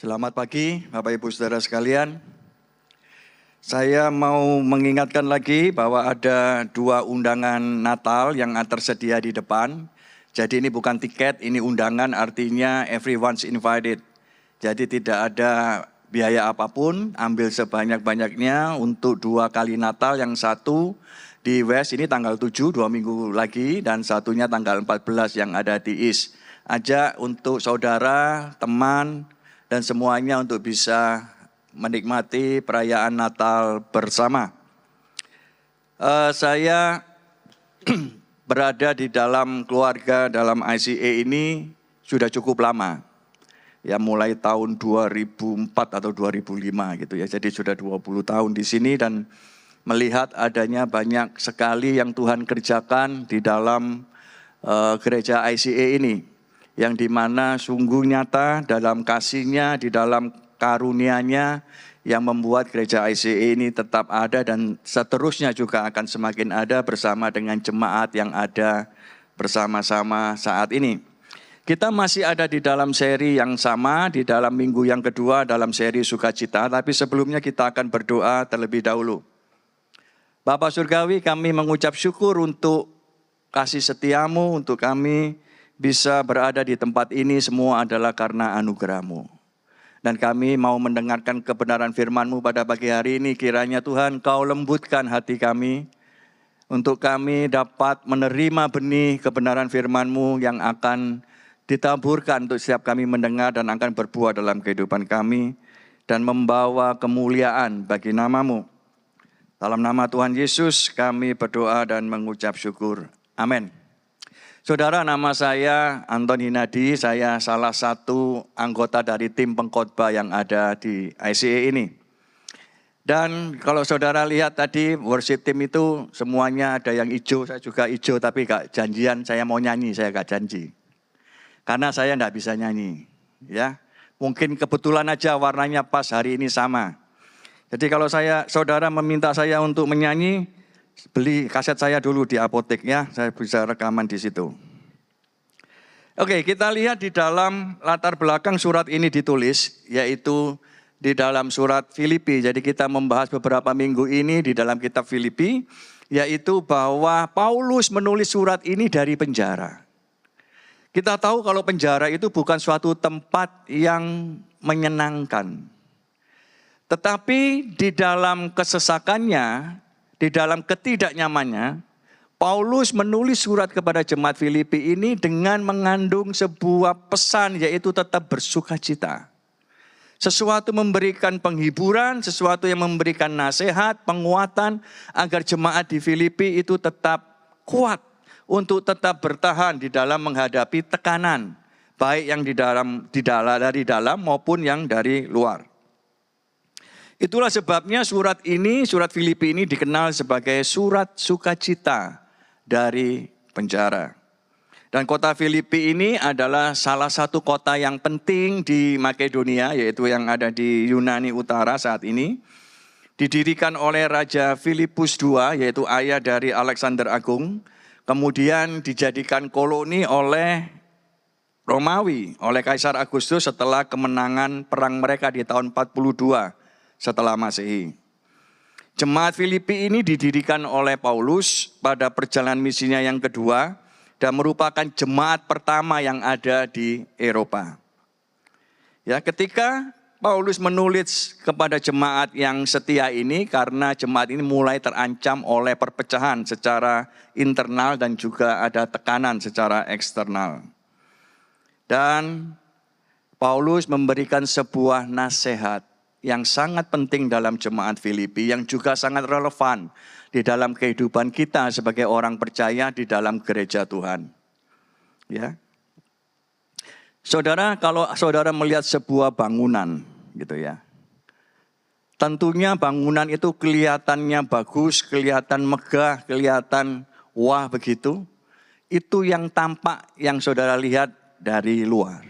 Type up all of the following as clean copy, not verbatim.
Selamat pagi Bapak Ibu Saudara sekalian. Saya mau mengingatkan lagi bahwa ada 2 undangan Natal yang tersedia di depan. Jadi ini bukan tiket, ini undangan, artinya everyone's invited. Jadi tidak ada biaya apapun, ambil sebanyak-banyaknya untuk 2 kali Natal, yang satu di West ini tanggal 7, 2 minggu lagi, dan satunya tanggal 14 yang ada di East. Ajak untuk saudara, teman, dan semuanya untuk bisa menikmati perayaan Natal bersama. Saya berada di dalam keluarga dalam ICA ini sudah cukup lama. Ya, mulai tahun 2004 atau 2005 gitu ya. Jadi sudah 20 tahun di sini dan melihat adanya banyak sekali yang Tuhan kerjakan di dalam gereja ICA ini, yang dimana sungguh nyata dalam kasih-Nya, di dalam karunia-Nya yang membuat gereja ICA ini tetap ada dan seterusnya juga akan semakin ada bersama dengan jemaat yang ada bersama-sama saat ini. Kita masih ada di dalam seri yang sama, di dalam minggu yang kedua dalam seri Sukacita, tapi sebelumnya kita akan berdoa terlebih dahulu. Bapa Surgawi, kami mengucap syukur untuk kasih setia-Mu, untuk kami bisa berada di tempat ini semua adalah karena anugerah-Mu. Dan kami mau mendengarkan kebenaran firman-Mu pada pagi hari ini. Kiranya Tuhan Kau lembutkan hati kami, untuk kami dapat menerima benih kebenaran firman-Mu yang akan ditaburkan untuk setiap kami mendengar dan akan berbuah dalam kehidupan kami, dan membawa kemuliaan bagi nama-Mu. Dalam nama Tuhan Yesus kami berdoa dan mengucap syukur. Amin. Saudara, nama saya Anton Hinadi, saya salah satu anggota dari tim pengkhotbah yang ada di ICA ini. Dan kalau saudara lihat tadi worship team itu semuanya ada yang hijau, saya juga hijau, tapi gak janjian saya mau nyanyi, saya gak janji. Karena saya gak bisa nyanyi. Ya, mungkin kebetulan aja warnanya pas hari ini sama. Jadi kalau saudara meminta saya untuk menyanyi, beli kaset saya dulu di apotek ya, saya bisa rekaman di situ. Oke, kita lihat di dalam latar belakang surat ini ditulis, yaitu di dalam surat Filipi. Jadi kita membahas beberapa minggu ini di dalam kitab Filipi, yaitu bahwa Paulus menulis surat ini dari penjara. Kita tahu kalau penjara itu bukan suatu tempat yang menyenangkan. Tetapi di dalam kesesakannya, di dalam ketidaknyamannya, Paulus menulis surat kepada jemaat Filipi ini dengan mengandung sebuah pesan, yaitu tetap bersukacita. Sesuatu memberikan penghiburan, sesuatu yang memberikan nasihat, penguatan, agar jemaat di Filipi itu tetap kuat untuk tetap bertahan di dalam menghadapi tekanan, baik yang dari dalam maupun yang dari luar. Itulah sebabnya surat Filipi ini dikenal sebagai surat sukacita dari penjara. Dan kota Filipi ini adalah salah satu kota yang penting di Makedonia, yaitu yang ada di Yunani Utara saat ini. Didirikan oleh Raja Filipus II, yaitu ayah dari Alexander Agung. Kemudian dijadikan koloni oleh Romawi, oleh Kaisar Agustus setelah kemenangan perang mereka di tahun 42. Setelah Masehi. Jemaat Filipi ini didirikan oleh Paulus pada perjalanan misinya yang kedua dan merupakan jemaat pertama yang ada di Eropa. Ya, ketika Paulus menulis kepada jemaat yang setia ini, karena jemaat ini mulai terancam oleh perpecahan secara internal dan juga ada tekanan secara eksternal. Dan Paulus memberikan sebuah nasihat yang sangat penting dalam jemaat Filipi, yang juga sangat relevan di dalam kehidupan kita sebagai orang percaya di dalam gereja Tuhan. Ya. Saudara, kalau saudara melihat sebuah bangunan gitu ya, tentunya bangunan itu kelihatannya bagus, kelihatan megah, kelihatan wah begitu. Itu yang tampak, yang saudara lihat dari luar.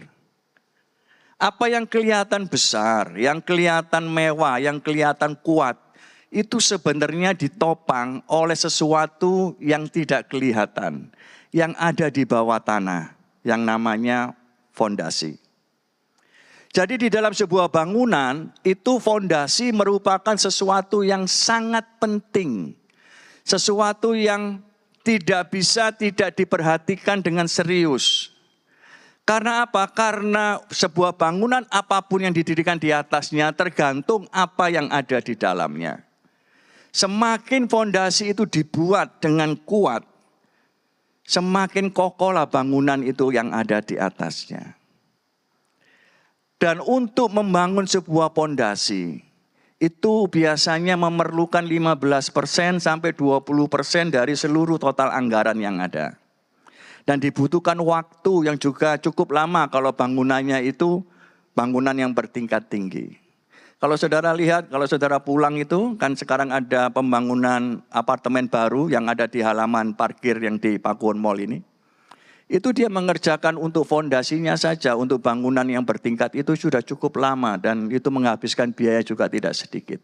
Apa yang kelihatan besar, yang kelihatan mewah, yang kelihatan kuat, itu sebenarnya ditopang oleh sesuatu yang tidak kelihatan, yang ada di bawah tanah, yang namanya fondasi. Jadi di dalam sebuah bangunan itu fondasi merupakan sesuatu yang sangat penting. Sesuatu yang tidak bisa tidak diperhatikan dengan serius. Karena apa? Karena sebuah bangunan apapun yang didirikan di atasnya tergantung apa yang ada di dalamnya. Semakin fondasi itu dibuat dengan kuat, semakin kokohlah bangunan itu yang ada di atasnya. Dan untuk membangun sebuah fondasi, itu biasanya memerlukan 15% sampai 20% dari seluruh total anggaran yang ada. Dan dibutuhkan waktu yang juga cukup lama kalau bangunannya itu bangunan yang bertingkat tinggi. Kalau saudara lihat, kalau saudara pulang itu, kan sekarang ada pembangunan apartemen baru yang ada di halaman parkir yang di Pakuwon Mall ini. Itu dia mengerjakan untuk fondasinya saja, untuk bangunan yang bertingkat itu sudah cukup lama dan itu menghabiskan biaya juga tidak sedikit.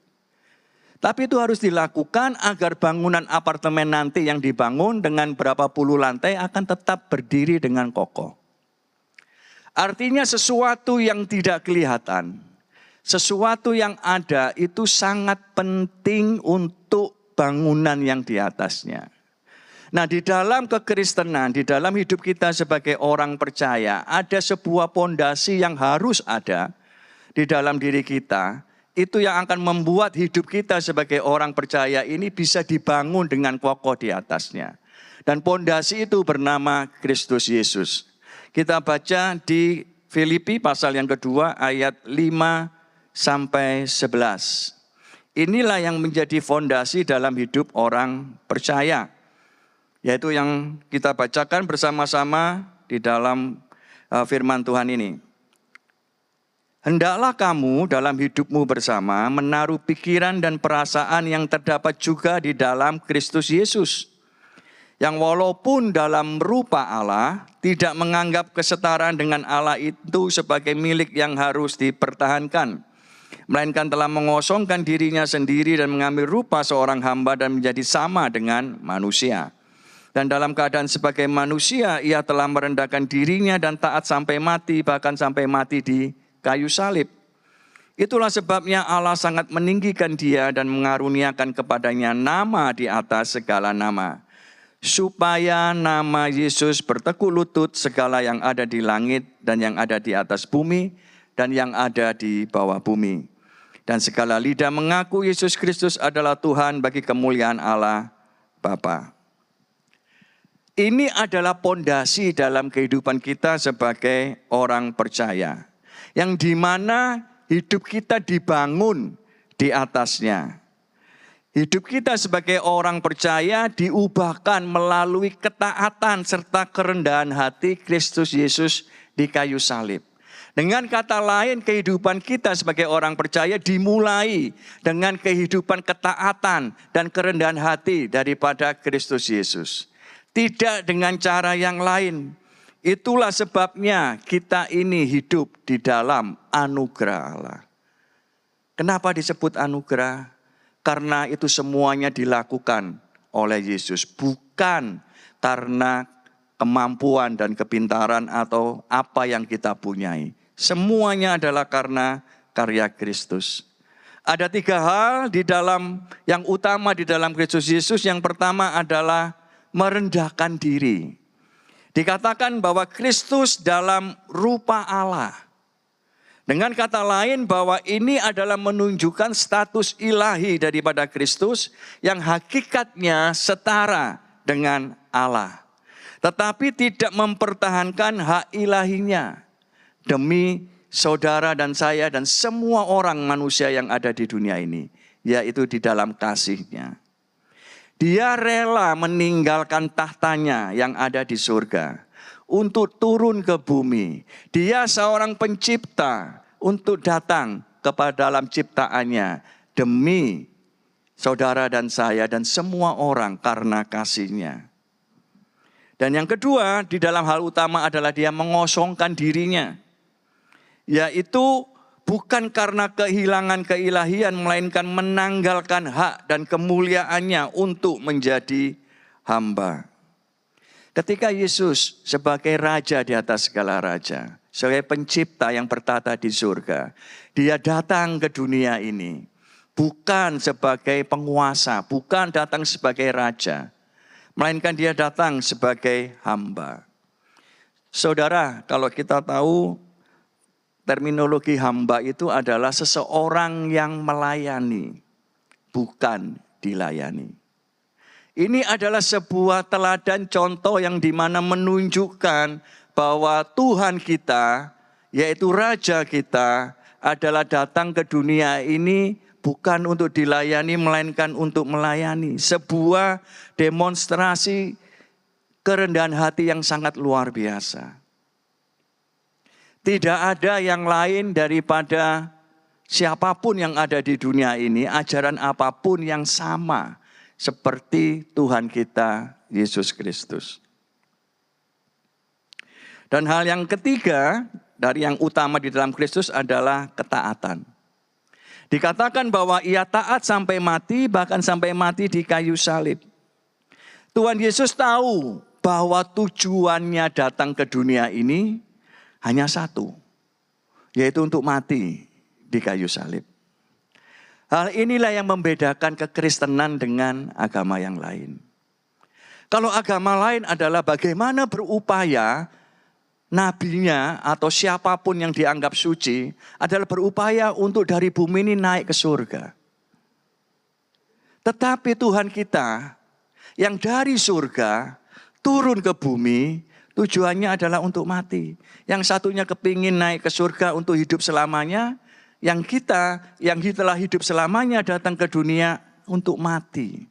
Tapi itu harus dilakukan agar bangunan apartemen nanti yang dibangun dengan berapa puluh lantai akan tetap berdiri dengan kokoh. Artinya sesuatu yang tidak kelihatan, sesuatu yang ada itu sangat penting untuk bangunan yang di atasnya. Nah, di dalam kekristenan, di dalam hidup kita sebagai orang percaya, ada sebuah fondasi yang harus ada di dalam diri kita. Itu yang akan membuat hidup kita sebagai orang percaya ini bisa dibangun dengan kokoh di atasnya. Dan fondasi itu bernama Kristus Yesus. Kita baca di Filipi pasal yang kedua ayat 5 sampai 11. Inilah yang menjadi fondasi dalam hidup orang percaya. Yaitu yang kita bacakan bersama-sama di dalam firman Tuhan ini. Hendaklah kamu dalam hidupmu bersama menaruh pikiran dan perasaan yang terdapat juga di dalam Kristus Yesus. Yang walaupun dalam rupa Allah tidak menganggap kesetaraan dengan Allah itu sebagai milik yang harus dipertahankan. Melainkan telah mengosongkan dirinya sendiri dan mengambil rupa seorang hamba dan menjadi sama dengan manusia. Dan dalam keadaan sebagai manusia, ia telah merendahkan dirinya dan taat sampai mati, bahkan sampai mati di kayu salib. Itulah sebabnya Allah sangat meninggikan dia dan mengaruniakan kepadanya nama di atas segala nama. Supaya nama Yesus bertekuk lutut segala yang ada di langit dan yang ada di atas bumi dan yang ada di bawah bumi. Dan segala lidah mengaku Yesus Kristus adalah Tuhan bagi kemuliaan Allah Bapa. Ini adalah fondasi dalam kehidupan kita sebagai orang percaya. Yang dimana hidup kita dibangun di atasnya. Hidup kita sebagai orang percaya diubahkan melalui ketaatan serta kerendahan hati Kristus Yesus di kayu salib. Dengan kata lain, kehidupan kita sebagai orang percaya dimulai dengan kehidupan ketaatan dan kerendahan hati daripada Kristus Yesus. Tidak dengan cara yang lain. Itulah sebabnya kita ini hidup di dalam anugerah Allah. Kenapa disebut anugerah? Karena itu semuanya dilakukan oleh Yesus. Bukan karena kemampuan dan kepintaran atau apa yang kita punyai. Semuanya adalah karena karya Kristus. Ada 3 hal di dalam yang utama di dalam Kristus Yesus. Yang pertama adalah merendahkan diri. Dikatakan bahwa Kristus dalam rupa Allah. Dengan kata lain bahwa ini adalah menunjukkan status ilahi daripada Kristus yang hakikatnya setara dengan Allah. Tetapi tidak mempertahankan hak ilahinya demi saudara dan saya dan semua orang manusia yang ada di dunia ini. Yaitu di dalam kasih-Nya. Dia rela meninggalkan tahtanya yang ada di surga untuk turun ke bumi. Dia seorang pencipta untuk datang kepada dalam ciptaannya demi saudara dan saya dan semua orang karena kasih-Nya. Dan yang kedua di dalam hal utama adalah dia mengosongkan dirinya. Yaitu bukan karena kehilangan keilahian, melainkan menanggalkan hak dan kemuliaannya untuk menjadi hamba. Ketika Yesus sebagai raja di atas segala raja, sebagai pencipta yang bertata di surga. Dia datang ke dunia ini bukan sebagai penguasa, bukan datang sebagai raja, melainkan dia datang sebagai hamba. Saudara, kalau kita tahu terminologi hamba itu adalah seseorang yang melayani, bukan dilayani. Ini adalah sebuah teladan contoh yang dimana menunjukkan bahwa Tuhan kita, yaitu Raja kita, adalah datang ke dunia ini bukan untuk dilayani, melainkan untuk melayani. Sebuah demonstrasi kerendahan hati yang sangat luar biasa. Tidak ada yang lain daripada siapapun yang ada di dunia ini, ajaran apapun yang sama seperti Tuhan kita, Yesus Kristus. Dan hal yang ketiga dari yang utama di dalam Kristus adalah ketaatan. Dikatakan bahwa ia taat sampai mati, bahkan sampai mati di kayu salib. Tuhan Yesus tahu bahwa tujuannya datang ke dunia ini hanya satu, yaitu untuk mati di kayu salib. Hal inilah yang membedakan kekristenan dengan agama yang lain. Kalau agama lain adalah bagaimana berupaya nabinya atau siapapun yang dianggap suci adalah berupaya untuk dari bumi ini naik ke surga. Tetapi Tuhan kita yang dari surga turun ke bumi, tujuannya adalah untuk mati. Yang satunya kepingin naik ke surga untuk hidup selamanya, yang kita yang telah hidup selamanya datang ke dunia untuk mati.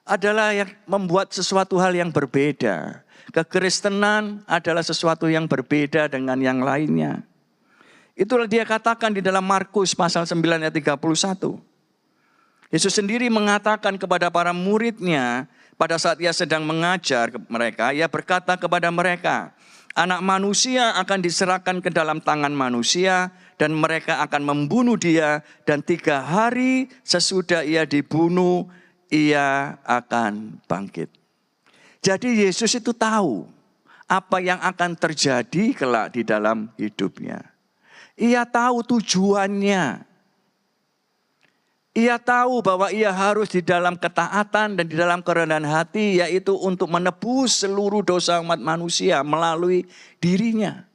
Adalah yang membuat sesuatu hal yang berbeda. Kekristenan adalah sesuatu yang berbeda dengan yang lainnya. Itulah dia katakan di dalam Markus pasal 9 ayat 31. Yesus sendiri mengatakan kepada para muridnya pada saat ia sedang mengajar mereka, ia berkata kepada mereka, Anak manusia akan diserahkan ke dalam tangan manusia dan mereka akan membunuh dia dan 3 hari sesudah ia dibunuh, ia akan bangkit. Jadi Yesus itu tahu apa yang akan terjadi kelak di dalam hidupnya. Ia tahu tujuannya. Ia tahu bahwa ia harus di dalam ketaatan dan di dalam kerendahan hati, yaitu untuk menebus seluruh dosa umat manusia melalui dirinya.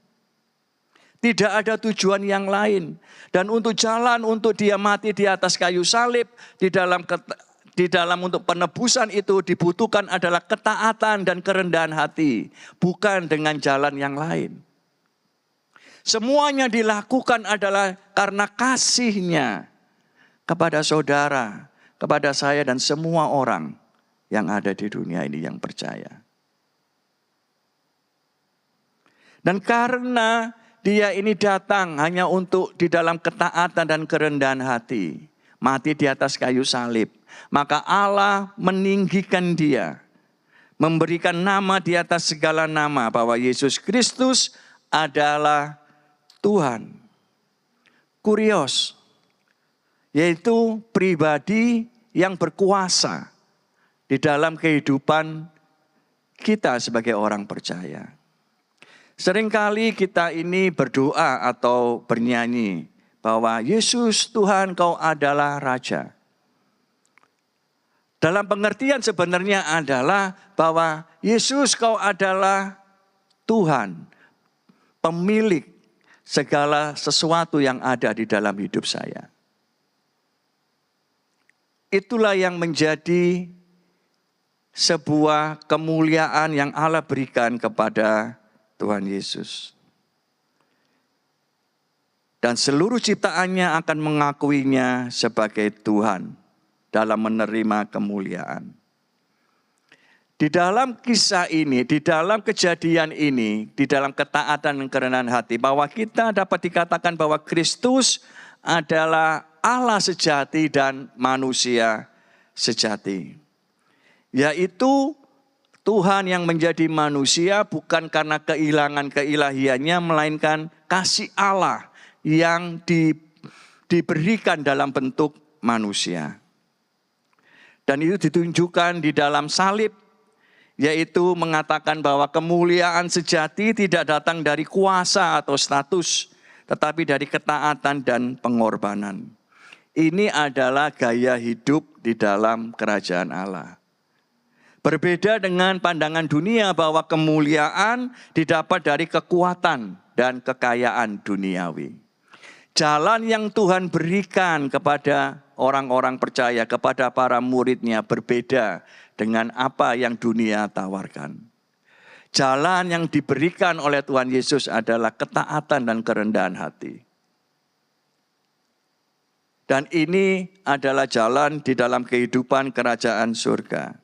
Tidak ada tujuan yang lain. Dan untuk jalan untuk dia mati di atas kayu salib, di dalam untuk penebusan itu dibutuhkan adalah ketaatan dan kerendahan hati. Bukan dengan jalan yang lain. Semuanya dilakukan adalah karena kasihnya kepada saudara, kepada saya dan semua orang yang ada di dunia ini yang percaya. Dan karena dia ini datang hanya untuk di dalam ketaatan dan kerendahan hati, mati di atas kayu salib, maka Allah meninggikan dia, memberikan nama di atas segala nama bahwa Yesus Kristus adalah Tuhan. Kurios, yaitu pribadi yang berkuasa di dalam kehidupan kita sebagai orang percaya. Seringkali kita ini berdoa atau bernyanyi bahwa Yesus Tuhan Kau adalah Raja. Dalam pengertian sebenarnya adalah bahwa Yesus Kau adalah Tuhan, pemilik segala sesuatu yang ada di dalam hidup saya. Itulah yang menjadi sebuah kemuliaan yang Allah berikan kepada Tuhan Yesus. Dan seluruh ciptaannya akan mengakuinya sebagai Tuhan dalam menerima kemuliaan. Di dalam kisah ini, di dalam kejadian ini, di dalam ketaatan dan kerendahan hati, bahwa kita dapat dikatakan bahwa Kristus adalah Allah sejati dan manusia sejati. Yaitu Tuhan yang menjadi manusia bukan karena kehilangan keilahiannya, melainkan kasih Allah yang diberikan dalam bentuk manusia. Dan itu ditunjukkan di dalam salib, yaitu mengatakan bahwa kemuliaan sejati tidak datang dari kuasa atau status, tetapi dari ketaatan dan pengorbanan. Ini adalah gaya hidup di dalam kerajaan Allah. Berbeda dengan pandangan dunia bahwa kemuliaan didapat dari kekuatan dan kekayaan duniawi. Jalan yang Tuhan berikan kepada orang-orang percaya, kepada para muridnya berbeda dengan apa yang dunia tawarkan. Jalan yang diberikan oleh Tuhan Yesus adalah ketaatan dan kerendahan hati. Dan ini adalah jalan di dalam kehidupan kerajaan surga.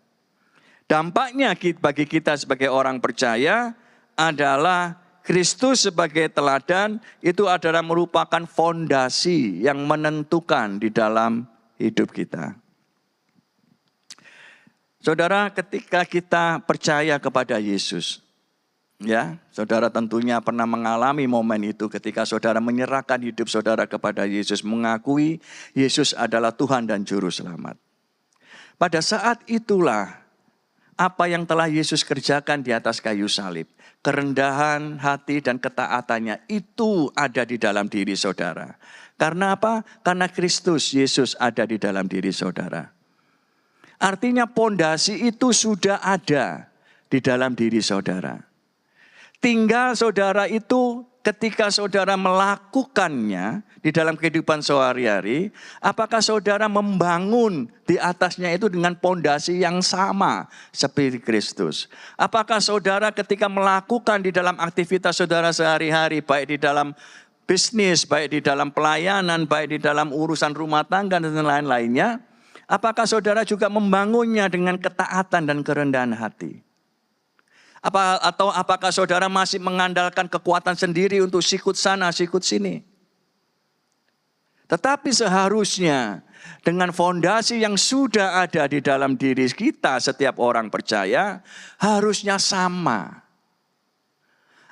Dampaknya bagi kita sebagai orang percaya adalah Kristus sebagai teladan itu adalah merupakan fondasi yang menentukan di dalam hidup kita. Saudara, ketika kita percaya kepada Yesus, ya, saudara tentunya pernah mengalami momen itu ketika saudara menyerahkan hidup saudara kepada Yesus, mengakui Yesus adalah Tuhan dan Juru Selamat. Pada saat itulah apa yang telah Yesus kerjakan di atas kayu salib, kerendahan hati dan ketaatannya itu ada di dalam diri saudara. Karena apa? Karena Kristus Yesus ada di dalam diri saudara. Artinya pondasi itu sudah ada di dalam diri saudara. Tinggal saudara itu ketika saudara melakukannya di dalam kehidupan sehari-hari, apakah saudara membangun di atasnya itu dengan pondasi yang sama seperti Kristus? Apakah saudara ketika melakukan di dalam aktivitas saudara sehari-hari, baik di dalam bisnis, baik di dalam pelayanan, baik di dalam urusan rumah tangga dan lain-lainnya, apakah saudara juga membangunnya dengan ketaatan dan kerendahan hati? Atau apakah saudara masih mengandalkan kekuatan sendiri untuk sikut sana, sikut sini? Tetapi seharusnya dengan fondasi yang sudah ada di dalam diri kita, setiap orang percaya harusnya sama.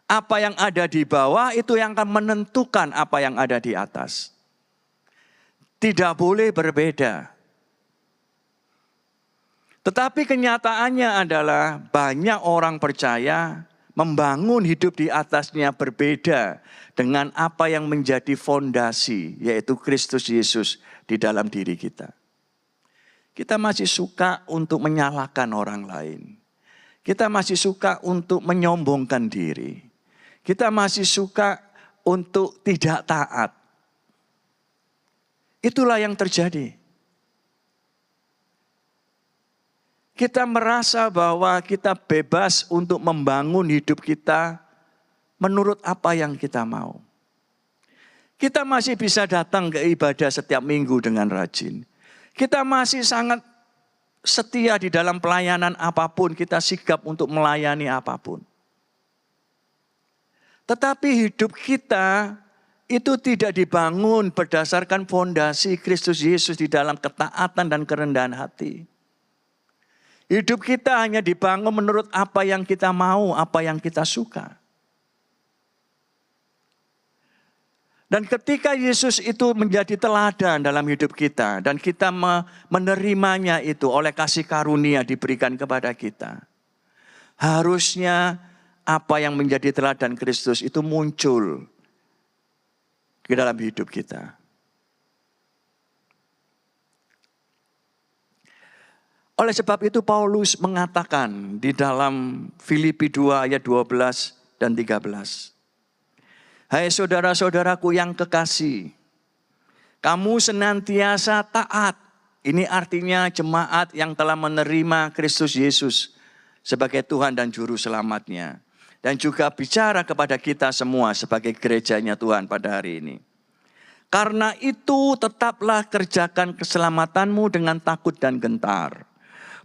Apa yang ada di bawah itu yang akan menentukan apa yang ada di atas. Tidak boleh berbeda. Tetapi kenyataannya adalah banyak orang percaya membangun hidup di atasnya berbeda dengan apa yang menjadi fondasi, yaitu Kristus Yesus di dalam diri kita. Kita masih suka untuk menyalahkan orang lain. Kita masih suka untuk menyombongkan diri. Kita masih suka untuk tidak taat. Itulah yang terjadi. Kita merasa bahwa kita bebas untuk membangun hidup kita menurut apa yang kita mau. Kita masih bisa datang ke ibadah setiap minggu dengan rajin. Kita masih sangat setia di dalam pelayanan apapun, kita sigap untuk melayani apapun. Tetapi hidup kita itu tidak dibangun berdasarkan fondasi Kristus Yesus di dalam ketaatan dan kerendahan hati. Hidup kita hanya dibangun menurut apa yang kita mau, apa yang kita suka. Dan ketika Yesus itu menjadi teladan dalam hidup kita, dan kita menerimanya itu oleh kasih karunia diberikan kepada kita, harusnya apa yang menjadi teladan Kristus itu muncul di dalam hidup kita. Oleh sebab itu Paulus mengatakan di dalam Filipi 2 ayat 12 dan 13. Hai saudara-saudaraku yang kekasih, kamu senantiasa taat. Ini artinya jemaat yang telah menerima Kristus Yesus sebagai Tuhan dan Juru Selamatnya. Dan juga bicara kepada kita semua sebagai gerejanya Tuhan pada hari ini. Karena itu tetaplah kerjakan keselamatanmu dengan takut dan gentar.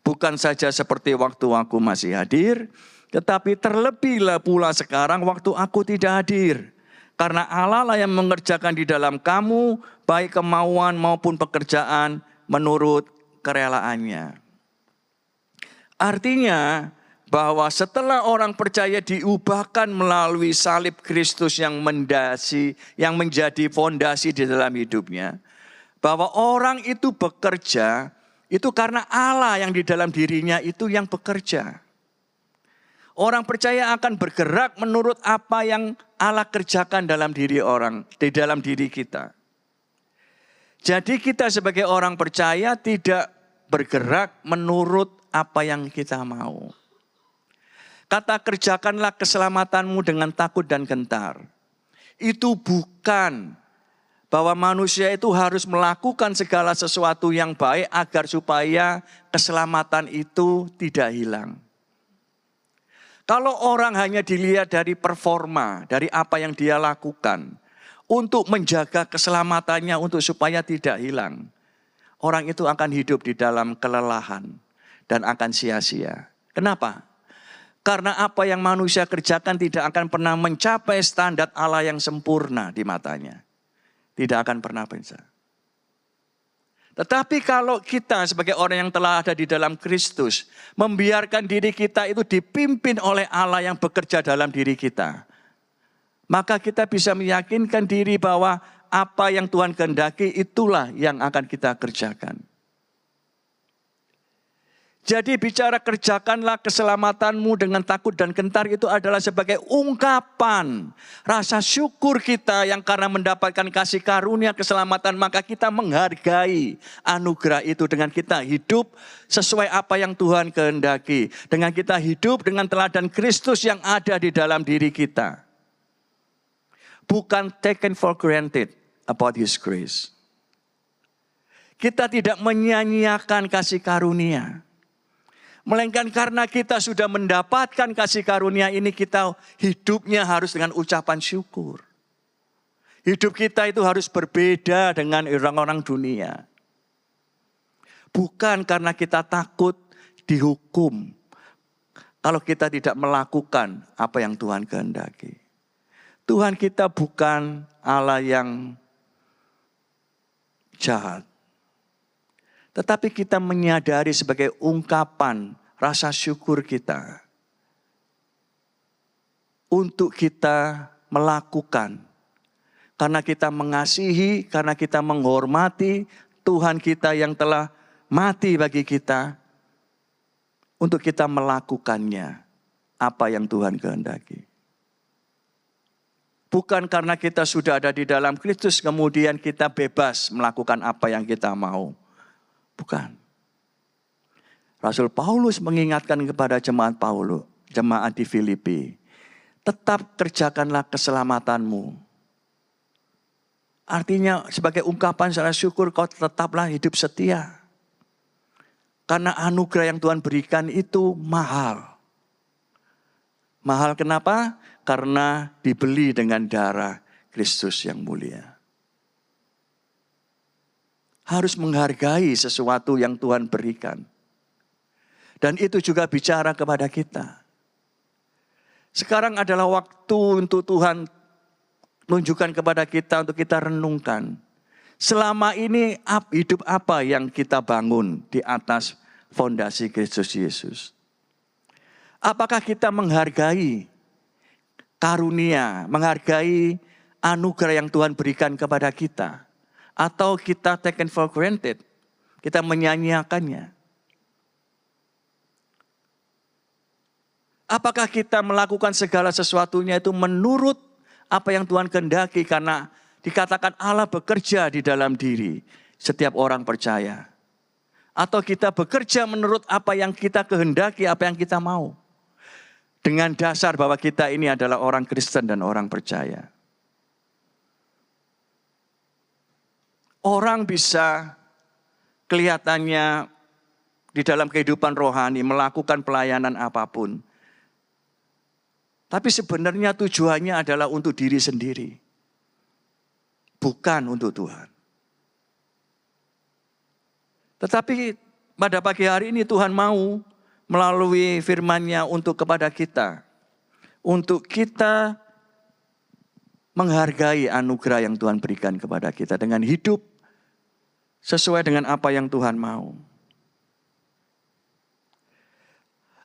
Bukan saja seperti waktu aku masih hadir, tetapi terlebihlah pula sekarang waktu aku tidak hadir. Karena Allah lah yang mengerjakan di dalam kamu, baik kemauan maupun pekerjaan menurut kerelaannya. Artinya bahwa setelah orang percaya diubahkan melalui salib Kristus yang menjadi fondasi di dalam hidupnya, bahwa orang itu bekerja, itu karena Allah yang di dalam dirinya itu yang bekerja. Orang percaya akan bergerak menurut apa yang Allah kerjakan dalam diri orang, di dalam diri kita. Jadi kita sebagai orang percaya tidak bergerak menurut apa yang kita mau. Kata kerjakanlah keselamatanmu dengan takut dan gentar. Itu bukan bahwa manusia itu harus melakukan segala sesuatu yang baik agar supaya keselamatan itu tidak hilang. Kalau orang hanya dilihat dari performa, dari apa yang dia lakukan, untuk menjaga keselamatannya untuk supaya tidak hilang, orang itu akan hidup di dalam kelelahan dan akan sia-sia. Kenapa? Karena apa yang manusia kerjakan tidak akan pernah mencapai standar Allah yang sempurna di matanya. Tidak akan pernah bisa. Tetapi kalau kita sebagai orang yang telah ada di dalam Kristus, membiarkan diri kita itu dipimpin oleh Allah yang bekerja dalam diri kita, maka kita bisa meyakinkan diri bahwa apa yang Tuhan kehendaki itulah yang akan kita kerjakan. Jadi bicara kerjakanlah keselamatanmu dengan takut dan gentar itu adalah sebagai ungkapan rasa syukur kita yang karena mendapatkan kasih karunia keselamatan, maka kita menghargai anugerah itu dengan kita hidup sesuai apa yang Tuhan kehendaki. Dengan kita hidup dengan teladan Kristus yang ada di dalam diri kita. Bukan taken for granted about His grace. Kita tidak menyia-nyiakan kasih karunia. Melainkan karena kita sudah mendapatkan kasih karunia ini, kita hidupnya harus dengan ucapan syukur. Hidup kita itu harus berbeda dengan orang-orang dunia. Bukan karena kita takut dihukum kalau kita tidak melakukan apa yang Tuhan kehendaki. Tuhan kita bukan Allah yang jahat. Tetapi kita menyadari sebagai ungkapan rasa syukur kita. Untuk kita melakukan. Karena kita mengasihi, karena kita menghormati Tuhan kita yang telah mati bagi kita. Untuk kita melakukannya apa yang Tuhan kehendaki. Bukan karena kita sudah ada di dalam Kristus kemudian kita bebas melakukan apa yang kita mau. Bukan. Rasul Paulus mengingatkan kepada jemaat di Filipi, tetap kerjakanlah keselamatanmu. Artinya sebagai ungkapan rasa syukur kau tetaplah hidup setia. Karena anugerah yang Tuhan berikan itu mahal. Mahal kenapa? Karena dibeli dengan darah Kristus yang mulia. Harus menghargai sesuatu yang Tuhan berikan. Dan itu juga bicara kepada kita. Sekarang adalah waktu untuk Tuhan menunjukkan kepada kita untuk kita renungkan. Selama ini hidup apa yang kita bangun di atas fondasi Kristus Yesus? Apakah kita menghargai karunia, menghargai anugerah yang Tuhan berikan kepada kita? Atau kita taken for granted, kita menyanyiakannya. Apakah kita melakukan segala sesuatunya itu menurut apa yang Tuhan kehendaki? Karena dikatakan Allah bekerja di dalam diri setiap orang percaya. Atau kita bekerja menurut apa yang kita kehendaki, apa yang kita mau. Dengan dasar bahwa kita ini adalah orang Kristen dan orang percaya. Orang bisa kelihatannya di dalam kehidupan rohani melakukan pelayanan apapun. Tapi sebenarnya tujuannya adalah untuk diri sendiri. Bukan untuk Tuhan. Tetapi pada pagi hari ini Tuhan mau melalui firman-Nya untuk kepada kita. Untuk kita menghargai anugerah yang Tuhan berikan kepada kita dengan hidup sesuai dengan apa yang Tuhan mau.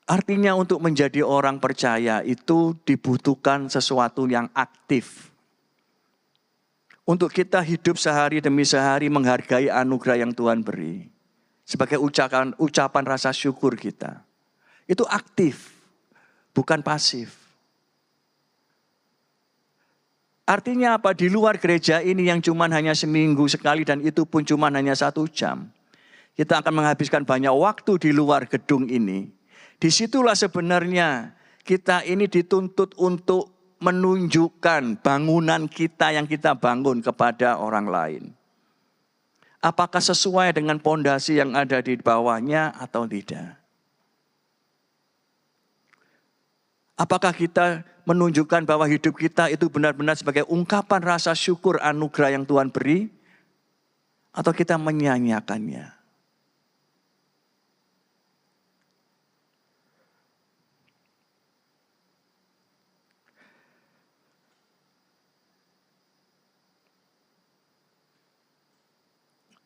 Artinya untuk menjadi orang percaya itu dibutuhkan sesuatu yang aktif. Untuk kita hidup sehari demi sehari menghargai anugerah yang Tuhan beri. Sebagai ucapan rasa syukur kita. Itu aktif. bukan pasif. Artinya apa? Di luar gereja ini yang cuma hanya seminggu sekali dan itu pun cuma hanya 1 jam. Kita akan menghabiskan banyak waktu di luar gedung ini. Disitulah sebenarnya kita ini dituntut untuk menunjukkan bangunan kita yang kita bangun kepada orang lain. Apakah sesuai dengan pondasi yang ada di bawahnya atau tidak? Apakah kita menunjukkan bahwa hidup kita itu benar-benar sebagai ungkapan rasa syukur anugerah yang Tuhan beri? Atau kita menyanyiakannya?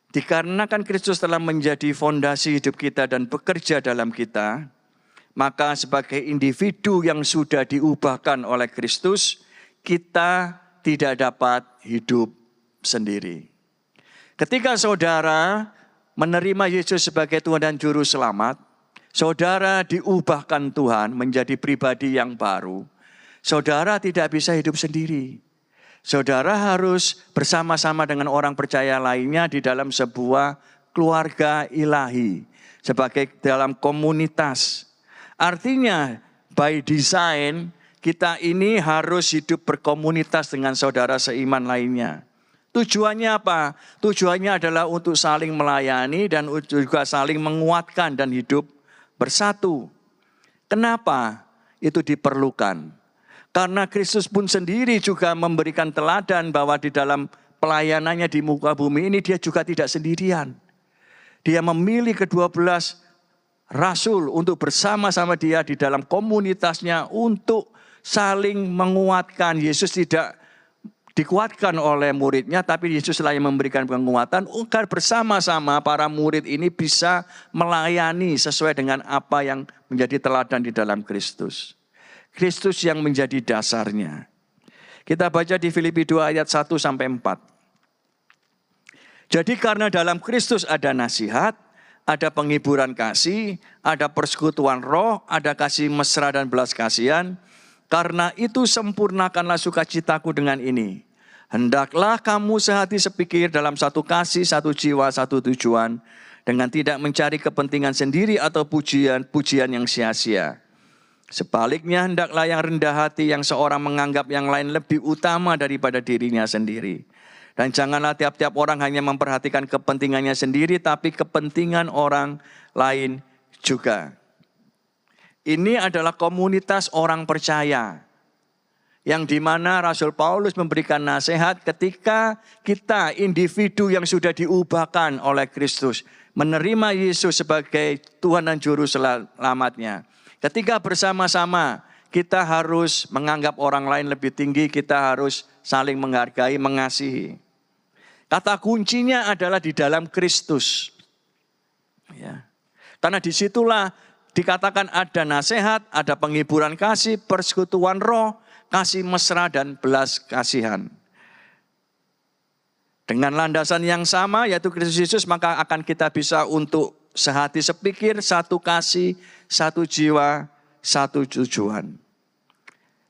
Dikarenakan Kristus telah menjadi fondasi hidup kita dan bekerja dalam kita, maka sebagai individu yang sudah diubahkan oleh Kristus, kita tidak dapat hidup sendiri. Ketika saudara menerima Yesus sebagai Tuhan dan Juru Selamat, saudara diubahkan Tuhan menjadi pribadi yang baru. Saudara tidak bisa hidup sendiri. Saudara harus bersama-sama dengan orang percaya lainnya di dalam sebuah keluarga ilahi, sebagai dalam komunitas. Artinya, by design, kita ini harus hidup berkomunitas dengan saudara seiman lainnya. Tujuannya apa? Tujuannya adalah untuk saling melayani dan juga saling menguatkan dan hidup bersatu. Kenapa itu diperlukan? Karena Kristus pun sendiri juga memberikan teladan bahwa di dalam pelayanannya di muka bumi ini dia juga tidak sendirian. Dia memilih ke-12 rasul untuk bersama-sama dia di dalam komunitasnya untuk saling menguatkan. Yesus tidak dikuatkan oleh muridnya, tapi Yesuslah yang memberikan penguatan agar bersama-sama para murid ini bisa melayani sesuai dengan apa yang menjadi teladan di dalam Kristus. Kristus yang menjadi dasarnya. Kita baca di Filipi 2 ayat 1-4. Jadi karena dalam Kristus ada nasihat, ada penghiburan kasih, ada persekutuan roh, ada kasih mesra dan belas kasihan. Karena itu sempurnakanlah sukacitaku dengan ini. Hendaklah kamu sehati sepikir dalam satu kasih, satu jiwa, satu tujuan. Dengan tidak mencari kepentingan sendiri atau pujian yang sia-sia. Sebaliknya hendaklah yang rendah hati yang seorang menganggap yang lain lebih utama daripada dirinya sendiri. Dan janganlah tiap-tiap orang hanya memperhatikan kepentingannya sendiri, tapi kepentingan orang lain juga. Ini adalah komunitas orang percaya. Yang dimana Rasul Paulus memberikan nasihat ketika kita individu yang sudah diubahkan oleh Kristus. Menerima Yesus sebagai Tuhan dan Juru Selamatnya. Ketika bersama-sama kita harus menganggap orang lain lebih tinggi, kita harus saling menghargai, mengasihi. Kata kuncinya adalah di dalam Kristus. Ya. Karena disitulah dikatakan ada nasihat, ada penghiburan kasih, persekutuan roh, kasih mesra dan belas kasihan. Dengan landasan yang sama yaitu Kristus Yesus, maka akan kita bisa untuk sehati sepikir, satu kasih, satu jiwa, satu tujuan.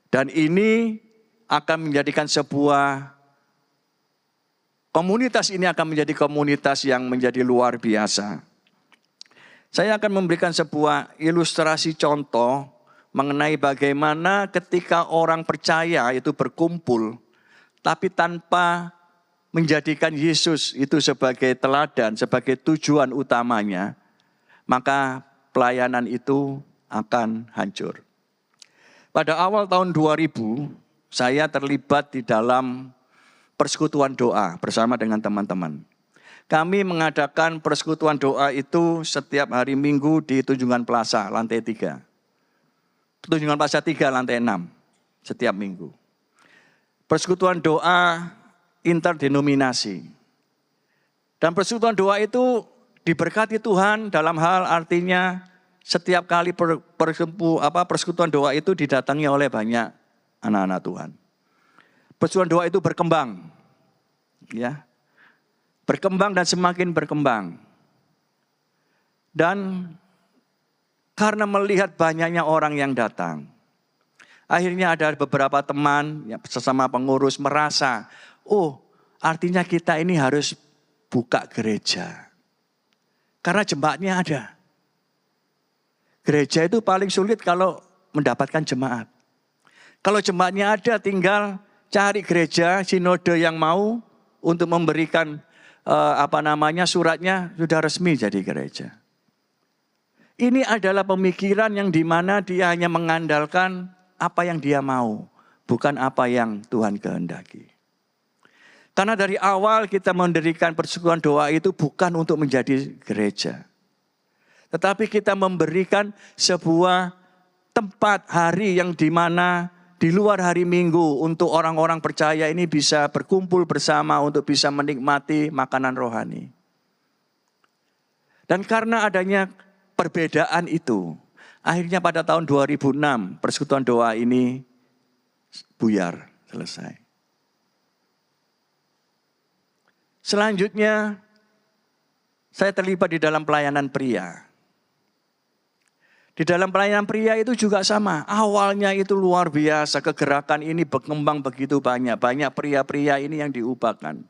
Dan ini akan menjadikan sebuah komunitas ini akan menjadi komunitas yang menjadi luar biasa. Saya akan memberikan sebuah ilustrasi contoh mengenai bagaimana ketika orang percaya itu berkumpul, tapi tanpa menjadikan Yesus itu sebagai teladan, sebagai tujuan utamanya, maka pelayanan itu akan hancur. Pada awal tahun 2000, saya terlibat di dalam persekutuan doa bersama dengan teman-teman. Kami mengadakan persekutuan doa itu setiap hari Minggu di Tunjungan Plaza, lantai 3. Tunjungan Plaza 3, lantai 6, setiap minggu. Persekutuan doa interdenominasi. Dan persekutuan doa itu diberkati Tuhan dalam hal artinya setiap kali persekutuan doa itu didatangi oleh banyak anak-anak Tuhan. Persekutuan doa itu berkembang. Ya. Berkembang dan semakin berkembang. Dan karena melihat banyaknya orang yang datang, Akhirnya ada beberapa teman sesama pengurus merasa, oh artinya kita ini harus buka gereja. Karena jemaatnya ada. Gereja itu paling sulit kalau mendapatkan jemaat. Kalau jemaatnya ada, tinggal cari gereja, sinode yang mau untuk memberikan suratnya sudah resmi jadi gereja. Ini adalah pemikiran yang dimana dia hanya mengandalkan apa yang dia mau, bukan apa yang Tuhan kehendaki. Karena dari awal kita mendirikan persekutuan doa itu bukan untuk menjadi gereja. Tetapi kita memberikan sebuah tempat hari yang dimana di luar hari Minggu untuk orang-orang percaya ini bisa berkumpul bersama untuk bisa menikmati makanan rohani. Dan karena adanya perbedaan itu, akhirnya pada tahun 2006 persekutuan doa ini buyar, selesai. Selanjutnya saya terlibat di dalam pelayanan pria. Di dalam pelayanan pria itu juga sama. Awalnya itu luar biasa, kegerakan ini berkembang begitu banyak. Banyak pria-pria ini yang diubahkan.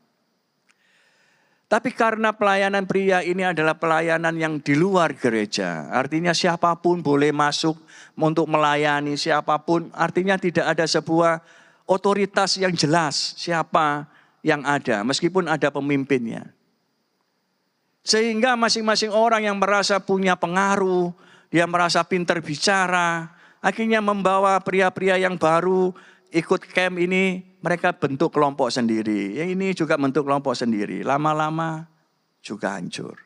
Tapi karena pelayanan pria ini adalah pelayanan yang di luar gereja. Artinya siapapun boleh masuk untuk melayani siapapun. Artinya tidak ada sebuah otoritas yang jelas siapa yang ada. Meskipun ada pemimpinnya. Sehingga masing-masing orang yang merasa punya pengaruh, dia merasa pintar bicara, akhirnya membawa pria-pria yang baru ikut camp ini, mereka bentuk kelompok sendiri. Yang ini juga bentuk kelompok sendiri. Lama-lama juga hancur.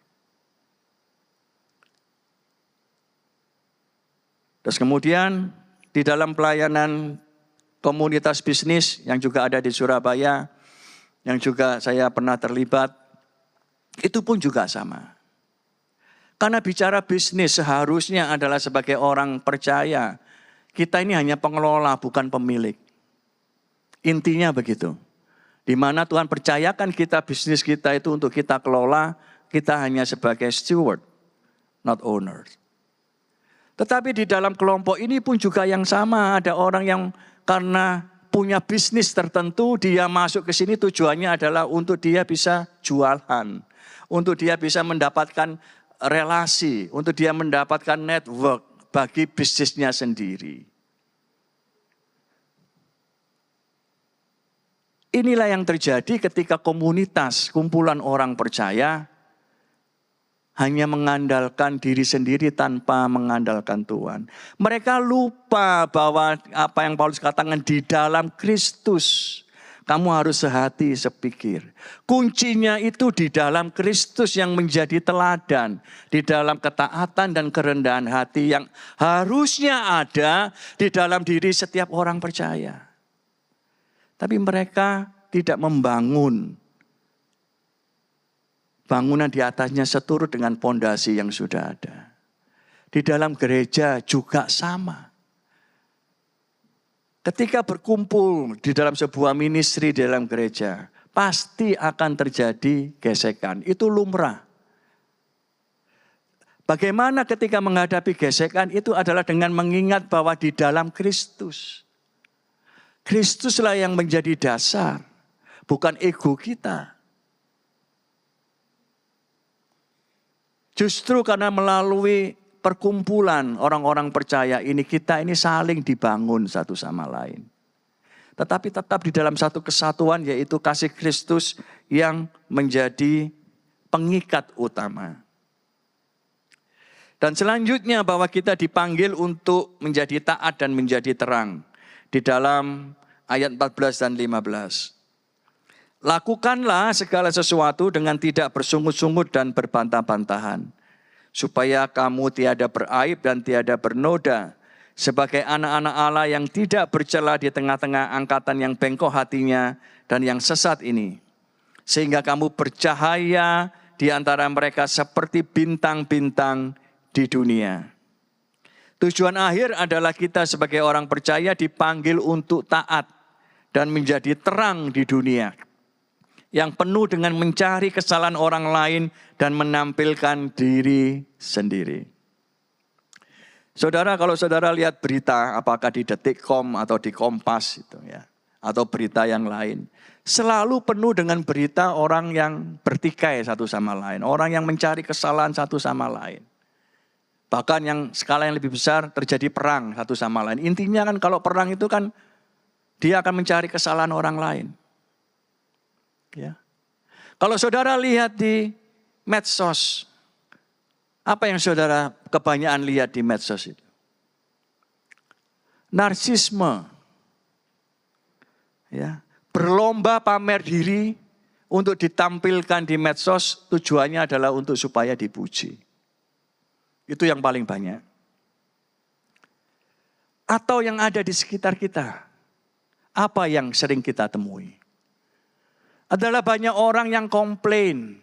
Terus kemudian di dalam pelayanan komunitas bisnis yang juga ada di Surabaya, yang juga saya pernah terlibat, itu pun juga sama. Karena bicara bisnis seharusnya adalah sebagai orang percaya. Kita ini hanya pengelola, bukan pemilik. Intinya begitu. Di mana Tuhan percayakan kita bisnis kita itu untuk kita kelola, kita hanya sebagai steward, not owner. Tetapi di dalam kelompok ini pun juga yang sama. Ada orang yang karena punya bisnis tertentu, dia masuk ke sini tujuannya adalah untuk dia bisa jualan. Untuk dia bisa mendapatkan relasi, untuk dia mendapatkan network bagi bisnisnya sendiri. Inilah yang terjadi ketika komunitas, kumpulan orang percaya hanya mengandalkan diri sendiri tanpa mengandalkan Tuhan. Mereka lupa bahwa apa yang Paulus katakan di dalam Kristus. Kamu harus sehati, sepikir. Kuncinya itu di dalam Kristus yang menjadi teladan. Di dalam ketaatan dan kerendahan hati yang harusnya ada di dalam diri setiap orang percaya. Tapi mereka tidak membangun bangunan di atasnya seturut dengan pondasi yang sudah ada. Di dalam gereja juga sama. Ketika berkumpul di dalam sebuah ministry di dalam gereja, pasti akan terjadi gesekan. Itu lumrah. Bagaimana ketika menghadapi gesekan itu adalah dengan mengingat bahwa di dalam Kristus. Kristuslah yang menjadi dasar, bukan ego kita. Justru karena melalui perkumpulan orang-orang percaya ini, kita ini saling dibangun satu sama lain. Tetapi tetap di dalam satu kesatuan, yaitu kasih Kristus yang menjadi pengikat utama. Dan selanjutnya bahwa kita dipanggil untuk menjadi taat dan menjadi terang. Di dalam ayat 14 dan 15. Lakukanlah segala sesuatu dengan tidak bersungut-sungut dan berbantah-bantahan. Supaya kamu tiada beraib dan tiada bernoda. Sebagai anak-anak Allah yang tidak bercela di tengah-tengah angkatan yang bengkok hatinya dan yang sesat ini. Sehingga kamu bercahaya di antara mereka seperti bintang-bintang di dunia. Tujuan akhir adalah kita sebagai orang percaya dipanggil untuk taat dan menjadi terang di dunia. Yang penuh dengan mencari kesalahan orang lain dan menampilkan diri sendiri. Saudara, kalau saudara lihat berita, apakah di Detikcom atau di Kompas itu ya, atau berita yang lain, selalu penuh dengan berita orang yang bertikai satu sama lain, orang yang mencari kesalahan satu sama lain. Bahkan yang skala yang lebih besar terjadi perang satu sama lain. Intinya kan kalau perang itu kan dia akan mencari kesalahan orang lain. Ya. Kalau saudara lihat di medsos, apa yang saudara kebanyakan lihat di medsos itu? Narsisme. Ya, berlomba pamer diri untuk ditampilkan di medsos, tujuannya adalah untuk supaya dipuji. Itu yang paling banyak. Atau yang ada di sekitar kita. Apa yang sering kita temui? Adalah banyak orang yang komplain,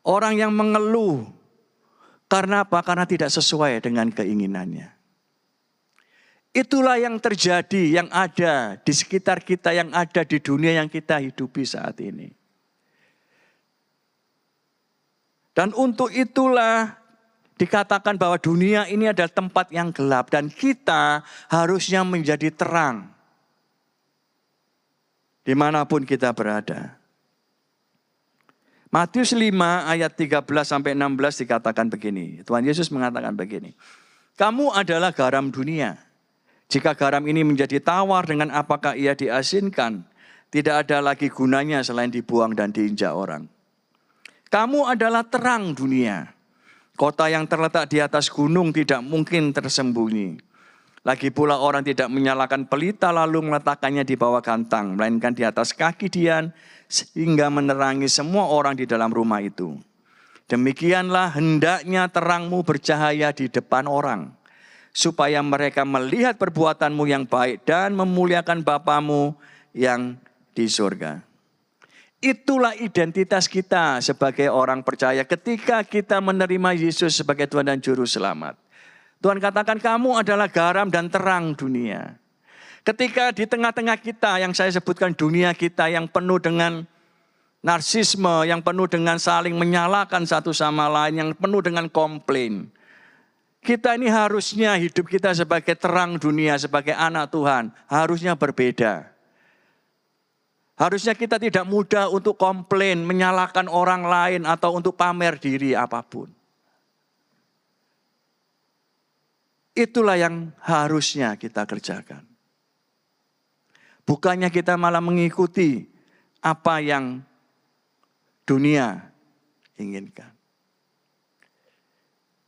orang yang mengeluh. Karena apa? Karena tidak sesuai dengan keinginannya. Itulah yang terjadi, yang ada di sekitar kita, yang ada di dunia yang kita hidupi saat ini. Dan untuk itulah dikatakan bahwa dunia ini adalah tempat yang gelap. Dan kita harusnya menjadi terang. Dimanapun kita berada. Matius 5 ayat 13-16 dikatakan begini. Tuhan Yesus mengatakan begini. Kamu adalah garam dunia. Jika garam ini menjadi tawar, dengan apakah ia diasinkan? Tidak ada lagi gunanya selain dibuang dan diinjak orang. Kamu adalah terang dunia. Kota yang terletak di atas gunung tidak mungkin tersembunyi. Lagi pula orang tidak menyalakan pelita lalu meletakkannya di bawah kantang, melainkan di atas kaki dian, sehingga menerangi semua orang di dalam rumah itu. Demikianlah hendaknya terangmu bercahaya di depan orang, supaya mereka melihat perbuatanmu yang baik dan memuliakan Bapamu yang di surga. Itulah identitas kita sebagai orang percaya ketika kita menerima Yesus sebagai Tuhan dan Juru Selamat. Tuhan katakan kamu adalah garam dan terang dunia. Ketika di tengah-tengah kita yang saya sebutkan dunia kita yang penuh dengan narsisme, yang penuh dengan saling menyalahkan satu sama lain, yang penuh dengan komplain. Kita ini harusnya hidup kita sebagai terang dunia, sebagai anak Tuhan, harusnya berbeda. Harusnya kita tidak mudah untuk komplain, menyalahkan orang lain atau untuk pamer diri apapun. Itulah yang harusnya kita kerjakan. Bukannya kita malah mengikuti apa yang dunia inginkan.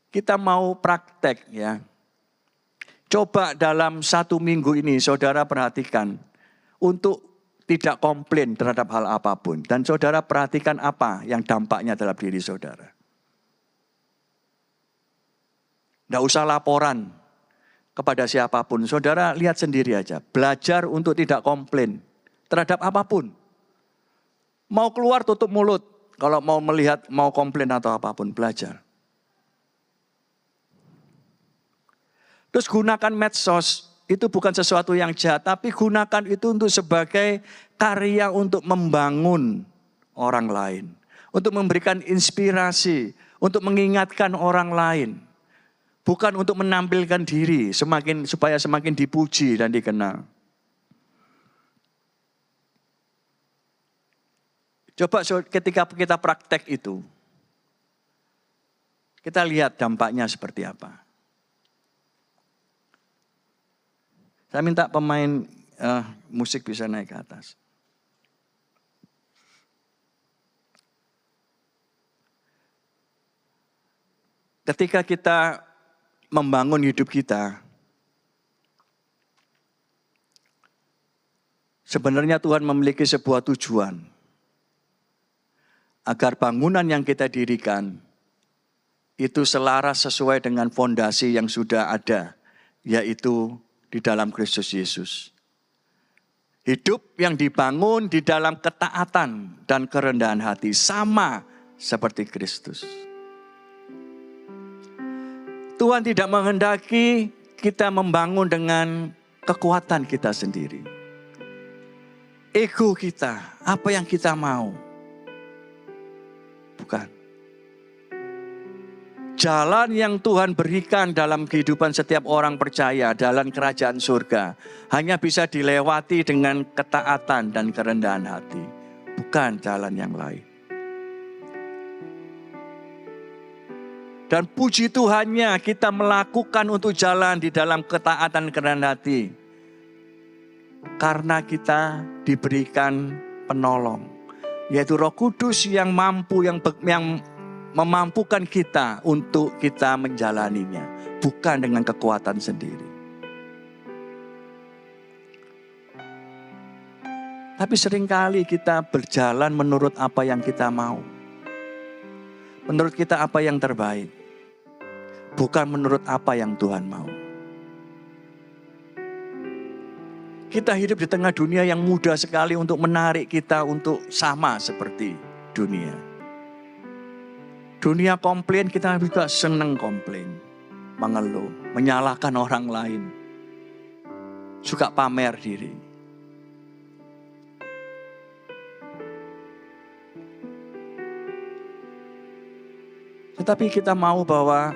Kita mau praktek ya. Coba dalam 1 minggu ini saudara perhatikan untuk tidak komplain terhadap hal apapun. Dan saudara perhatikan apa yang dampaknya dalam diri saudara. Tidak usah laporan kepada siapapun. Saudara lihat sendiri aja. Belajar untuk tidak komplain terhadap apapun. Mau keluar tutup mulut. Kalau mau melihat, mau komplain atau apapun, belajar. Terus gunakan medsos. Itu bukan sesuatu yang jahat. Tapi gunakan itu untuk sebagai karya untuk membangun orang lain. Untuk memberikan inspirasi. Untuk mengingatkan orang lain. Bukan untuk menampilkan diri supaya semakin dipuji dan dikenal. Coba ketika kita praktek itu, kita lihat dampaknya seperti apa. Saya minta pemain musik bisa naik ke atas. Ketika kita membangun hidup kita, sebenarnya Tuhan memiliki sebuah tujuan. Agar bangunan yang kita dirikan, itu selaras sesuai dengan fondasi yang sudah ada, yaitu di dalam Kristus Yesus. Hidup yang dibangun di dalam ketaatan dan kerendahan hati, sama seperti Kristus. Tuhan tidak menghendaki kita membangun dengan kekuatan kita sendiri. Ego kita, apa yang kita mau. Bukan. Jalan yang Tuhan berikan dalam kehidupan setiap orang percaya, jalan kerajaan surga, hanya bisa dilewati dengan ketaatan dan kerendahan hati, bukan jalan yang lain. Dan puji Tuhannya kita melakukan untuk jalan di dalam ketaatan dan kerendahan hati, karena kita diberikan penolong, yaitu Roh Kudus yang mampu, yang memampukan kita untuk kita menjalaninya, bukan dengan kekuatan sendiri. Tapi seringkali kita berjalan menurut apa yang kita mau, menurut kita apa yang terbaik, bukan menurut apa yang Tuhan mau. Kita hidup di tengah dunia yang mudah sekali untuk menarik kita untuk sama seperti dunia. Dunia komplain, kita juga senang komplain, mengeluh, menyalahkan orang lain, suka pamer diri. Tetapi kita mau bahwa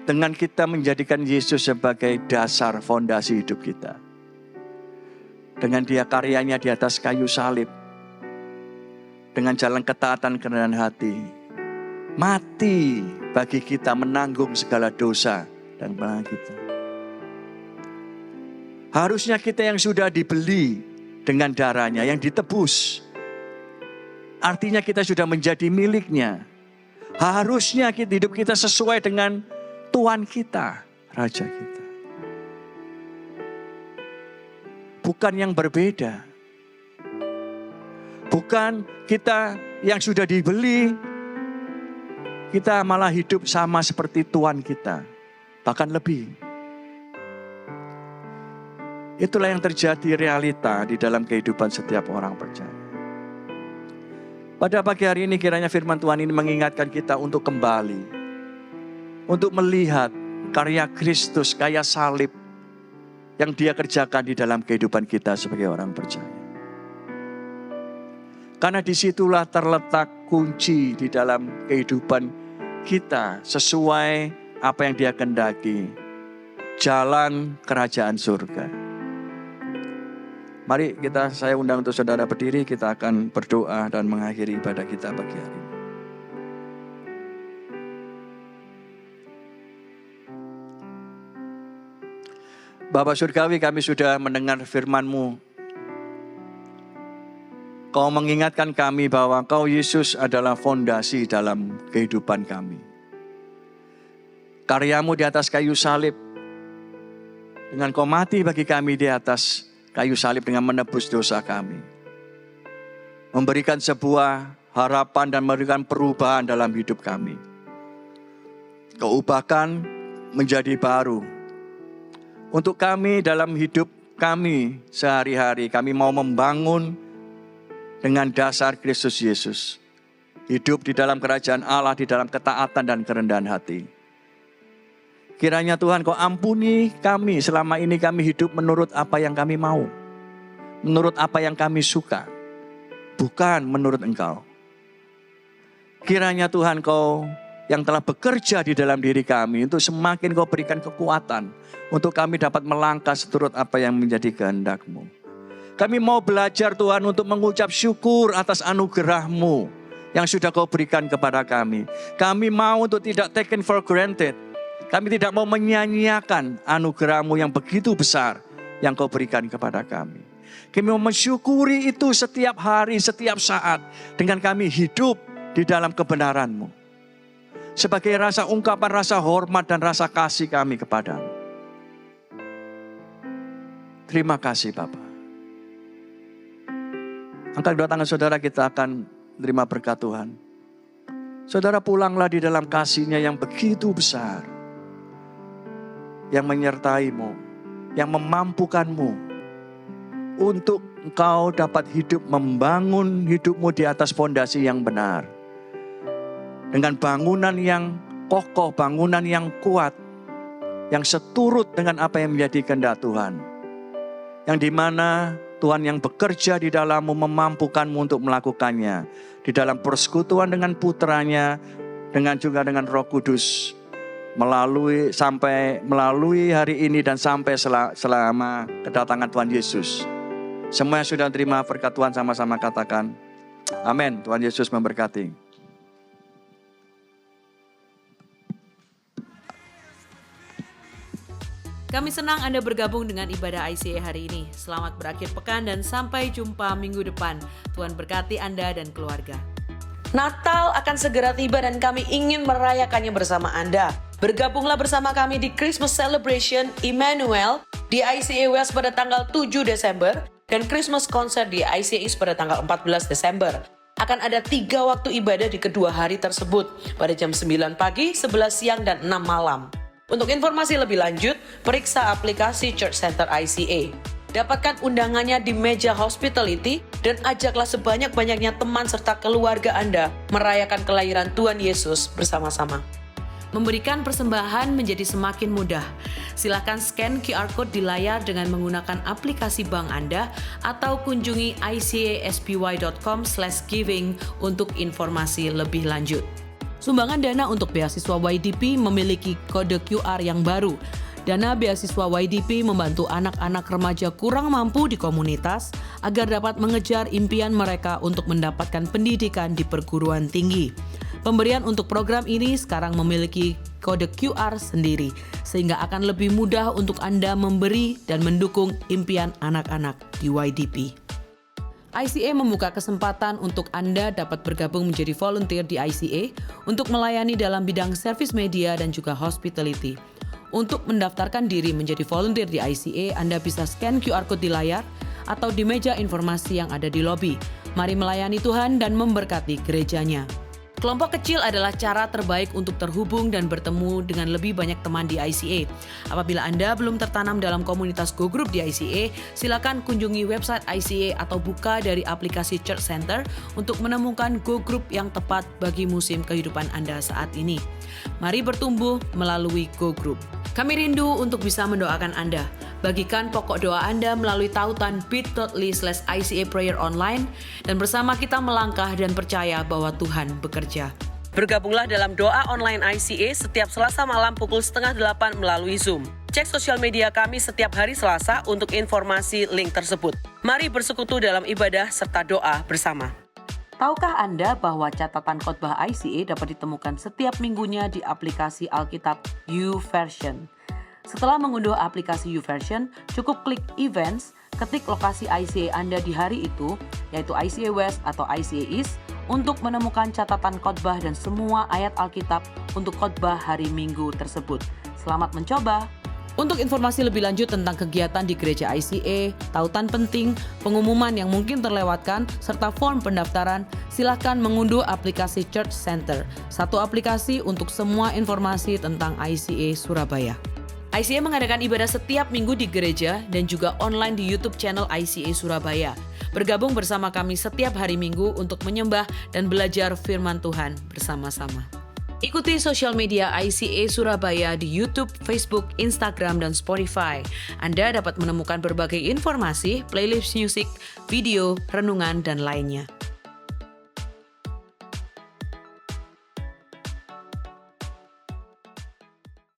dengan kita menjadikan Yesus sebagai dasar fondasi hidup kita, dengan Dia karyanya di atas kayu salib, dengan jalan ketaatan kerendahan hati, mati bagi kita menanggung segala dosa dan pelanggaran kita. Harusnya kita yang sudah dibeli dengan darahnya, yang ditebus, artinya kita sudah menjadi miliknya. Harusnya hidup kita sesuai dengan Tuhan kita, Raja kita. Bukan yang berbeda. Bukan kita yang sudah dibeli, kita malah hidup sama seperti Tuhan kita, bahkan lebih. Itulah yang terjadi realita di dalam kehidupan setiap orang percaya. Pada pagi hari ini kiranya firman Tuhan ini mengingatkan kita untuk kembali, untuk melihat karya Kristus, karya salib yang Dia kerjakan di dalam kehidupan kita sebagai orang percaya. Karena disitulah terletak kunci di dalam kehidupan kita sesuai apa yang Dia kehendaki. Jalan kerajaan surga. Mari saya undang untuk saudara berdiri, kita akan berdoa dan mengakhiri ibadah kita pagi hari ini. Bapa Surgawi, kami sudah mendengar firman-Mu. Kau mengingatkan kami bahwa Kau Yesus adalah fondasi dalam kehidupan kami. Karya-Mu di atas kayu salib, dengan Kau mati bagi kami di atas kayu salib dengan menebus dosa kami. Memberikan sebuah harapan dan memberikan perubahan dalam hidup kami. Kau ubahkan menjadi baru. Untuk kami dalam hidup kami sehari-hari, kami mau membangun dengan dasar Kristus Yesus. Hidup di dalam kerajaan Allah, di dalam ketaatan dan kerendahan hati. Kiranya Tuhan Kau ampuni kami, selama ini kami hidup menurut apa yang kami mau. Menurut apa yang kami suka. Bukan menurut Engkau. Kiranya Tuhan Kau yang telah bekerja di dalam diri kami, untuk semakin Kau berikan kekuatan, untuk kami dapat melangkah seturut apa yang menjadi kehendak-Mu. Kami mau belajar Tuhan untuk mengucap syukur atas anugerah-Mu yang sudah Kau berikan kepada kami. Kami mau untuk tidak taken for granted. Kami tidak mau menyia-nyiakan anugerah-Mu yang begitu besar yang Kau berikan kepada kami. Kami mau mensyukuri itu setiap hari, setiap saat. Dengan kami hidup di dalam kebenaran-Mu. Sebagai rasa ungkapan, rasa hormat dan rasa kasih kami kepada-Mu. Terima kasih Bapa. Angkat kedua tangan saudara, kita akan terima berkat Tuhan. Saudara pulanglah di dalam kasih-Nya yang begitu besar. Yang menyertai-Mu, yang memampukan-Mu untuk engkau dapat hidup, membangun hidup-Mu di atas fondasi yang benar. Dengan bangunan yang kokoh, bangunan yang kuat, yang seturut dengan apa yang menjadi kehendak Tuhan. Yang dimana Tuhan yang bekerja di dalam-Mu memampukan-Mu untuk melakukannya. Di dalam persekutuan dengan putranya, juga dengan Roh Kudus melalui hari ini dan sampai selama kedatangan Tuhan Yesus. Semua yang sudah terima berkat Tuhan sama-sama katakan amin. Tuhan Yesus memberkati. Kami senang Anda bergabung dengan ibadah ICA hari ini. Selamat berakhir pekan dan sampai jumpa minggu depan. Tuhan berkati Anda dan keluarga. Natal akan segera tiba dan kami ingin merayakannya bersama Anda. Bergabunglah bersama kami di Christmas Celebration Emmanuel di ICA West pada tanggal 7 Desember dan Christmas Concert di ICA East pada tanggal 14 Desember. Akan ada 3 waktu ibadah di kedua hari tersebut pada jam 9 pagi, 11 siang, dan 6 malam. Untuk informasi lebih lanjut, periksa aplikasi Church Center ICA. Dapatkan undangannya di meja hospitality dan ajaklah sebanyak-banyaknya teman serta keluarga Anda merayakan kelahiran Tuhan Yesus bersama-sama. Memberikan persembahan menjadi semakin mudah. Silakan scan QR Code di layar dengan menggunakan aplikasi bank Anda atau kunjungi icasby.com/giving untuk informasi lebih lanjut. Sumbangan dana untuk beasiswa YDP memiliki kode QR yang baru. Dana beasiswa YDP membantu anak-anak remaja kurang mampu di komunitas agar dapat mengejar impian mereka untuk mendapatkan pendidikan di perguruan tinggi. Pemberian untuk program ini sekarang memiliki kode QR sendiri, sehingga akan lebih mudah untuk Anda memberi dan mendukung impian anak-anak di YDP. ICA membuka kesempatan untuk Anda dapat bergabung menjadi volunteer di ICA untuk melayani dalam bidang service media dan juga hospitality. Untuk mendaftarkan diri menjadi volunteer di ICA, Anda bisa scan QR Code di layar atau di meja informasi yang ada di lobi. Mari melayani Tuhan dan memberkati gerejanya. Kelompok kecil adalah cara terbaik untuk terhubung dan bertemu dengan lebih banyak teman di ICA. Apabila Anda belum tertanam dalam komunitas Go Group di ICA, silakan kunjungi website ICA atau buka dari aplikasi Church Center untuk menemukan Go Group yang tepat bagi musim kehidupan Anda saat ini. Mari bertumbuh melalui Go Group. Kami rindu untuk bisa mendoakan Anda. Bagikan pokok doa Anda melalui tautan bit.ly/ICA Prayer Online dan bersama kita melangkah dan percaya bahwa Tuhan bekerja. Bergabunglah dalam doa online ICA setiap Selasa malam pukul 7:30 melalui Zoom. Cek sosial media kami setiap hari Selasa untuk informasi link tersebut. Mari bersekutu dalam ibadah serta doa bersama. Tahukah Anda bahwa catatan khotbah ICA dapat ditemukan setiap minggunya di aplikasi Alkitab YouVersion? Setelah mengunduh aplikasi YouVersion, cukup klik Events, ketik lokasi ICA Anda di hari itu, yaitu ICA West atau ICA East, untuk menemukan catatan khotbah dan semua ayat Alkitab untuk khotbah hari Minggu tersebut. Selamat mencoba! Untuk informasi lebih lanjut tentang kegiatan di gereja ICA, tautan penting, pengumuman yang mungkin terlewatkan, serta form pendaftaran, silakan mengunduh aplikasi Church Center, satu aplikasi untuk semua informasi tentang ICA Surabaya. ICA mengadakan ibadah setiap minggu di gereja dan juga online di YouTube channel ICA Surabaya. Bergabung bersama kami setiap hari Minggu untuk menyembah dan belajar firman Tuhan bersama-sama. Ikuti sosial media ICA Surabaya di YouTube, Facebook, Instagram, dan Spotify. Anda dapat menemukan berbagai informasi, playlist musik, video, renungan, dan lainnya.